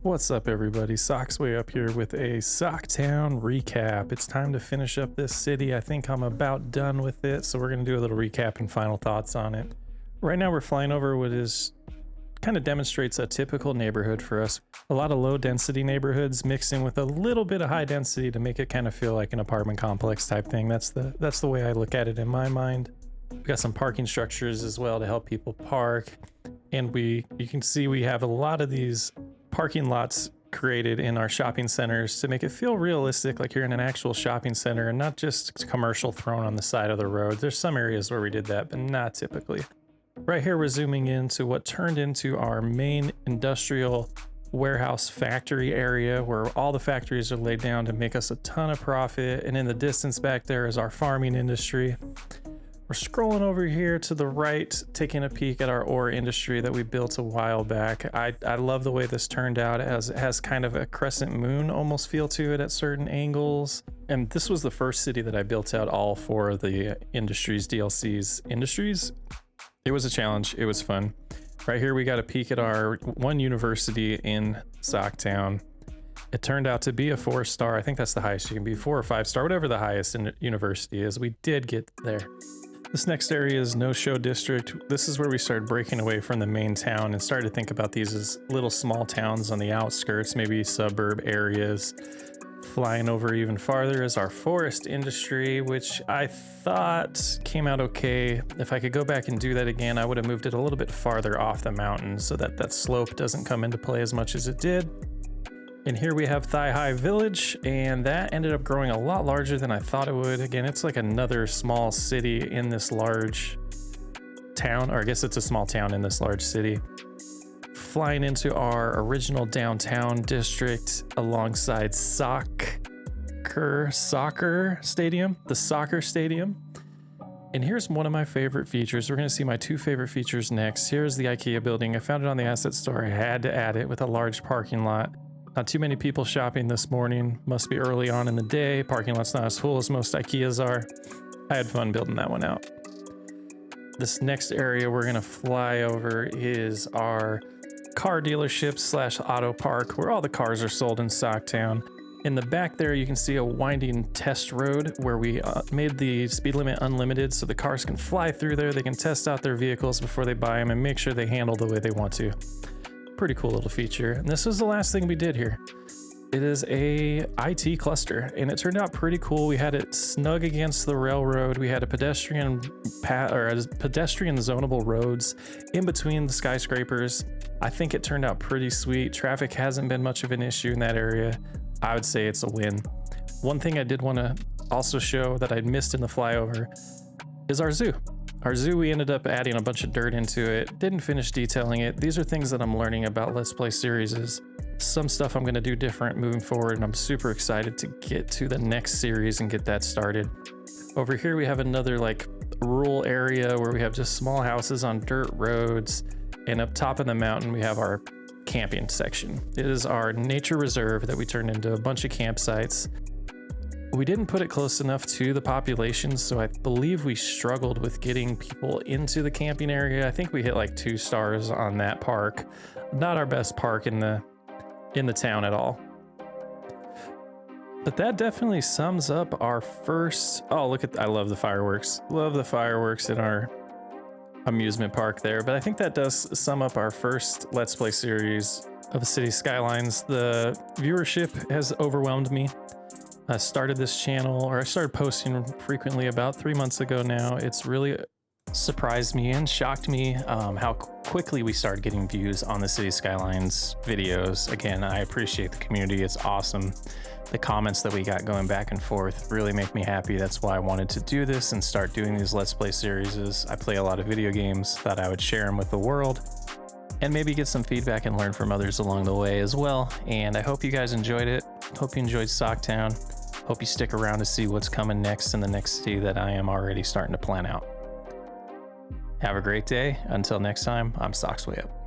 What's up, everybody? Socks Way up here with a Socktown recap. It's time to finish up this city. I think I'm about done with it, so we're going to do a little recap and final thoughts on it. Right now we're flying over what is kind of demonstrates a typical neighborhood for us. A lot of low density neighborhoods mixing with a little bit of high density to make it kind of feel like an apartment complex type thing. That's the way I look at it in my mind. We've got some parking structures as well to help people park. And you can see we have a lot of these parking lots created in our shopping centers to make it feel realistic, like you're in an actual shopping center and not just commercial thrown on the side of the road. There's some areas where we did that, but not typically. Right here, we're zooming into what turned into our main industrial warehouse factory area where all the factories are laid down to make us a ton of profit. And in the distance back there is our farming industry. We're scrolling over here to the right, taking a peek at our ore industry that we built a while back. I love the way this turned out. It has kind of a crescent moon almost feel to it at certain angles. And this was the first city that I built out all for the Industries DLCs. Industries? It was a challenge. It was fun. Right here, we got a peek at our one university in Socktown. It turned out to be a 4-star. I think that's the highest you can be, 4 or 5-star, whatever the highest in university is. We did get there. This next area is No Show District. This is where we started breaking away from the main town and started to think about these as little small towns on the outskirts, maybe suburb areas. Flying over even farther is our forest industry, which I thought came out okay. If I could go back and do that again, I would have moved it a little bit farther off the mountain so that that slope doesn't come into play as much as it did. And here we have Thigh High Village, and that ended up growing a lot larger than I thought it would. Again, it's like another small city in this large town, or I guess it's a small town in this large city. Flying into our original downtown district alongside soccer stadium, the soccer stadium. And here's one of my favorite features. We're going to see my 2 favorite features next. Here's the IKEA building. I found it on the asset store. I had to add it with a large parking lot. Not too many people shopping this morning. Must be early on in the day. Parking lot's not as full as most IKEAs are. I had fun building that one out. This next area we're gonna fly over is our car dealership / auto park where all the cars are sold in Socktown. In the back there, you can see a winding test road where we made the speed limit unlimited so the cars can fly through there. They can test out their vehicles before they buy them and make sure they handle the way they want to. Pretty cool little feature. And this was the last thing we did here. It is a IT cluster and it turned out pretty cool. We had it snug against the railroad. We had a pedestrian zonable roads in between the skyscrapers. I think it turned out pretty sweet. Traffic hasn't been much of an issue in that area. I would say it's a win. One thing I did want to also show that I'd missed in the flyover is our zoo. Our zoo, we ended up adding a bunch of dirt into it. Didn't finish detailing it. These are things that I'm learning about Let's Play series. Some stuff I'm going to do different moving forward, and I'm super excited to get to the next series and get that started. Over here we have another like rural area where we have just small houses on dirt roads, and up top of the mountain we have our camping section. It is our nature reserve that we turned into a bunch of campsites. We didn't put it close enough to the population, so I believe we struggled with getting people into the camping area. I think we hit like 2 stars on that park. Not our best park in the town at all. But that definitely sums up our first, I love the fireworks. Love the fireworks in our amusement park there. But I think that does sum up our first Let's Play series of Cities Skylines. The viewership has overwhelmed me. I started this channel, or I started posting frequently about 3 months ago now. It's really surprised me and shocked me how quickly we started getting views on the Cities Skylines videos. Again, I appreciate the community. It's awesome. The comments that we got going back and forth really make me happy. That's why I wanted to do this and start doing these Let's Play series. I play a lot of video games, thought I would share them with the world and maybe get some feedback and learn from others along the way as well. And I hope you guys enjoyed it. Hope you enjoyed Socktown. Hope you stick around to see what's coming next in the next city that I am already starting to plan out. Have a great day. Until next time, I'm Socks Way Up.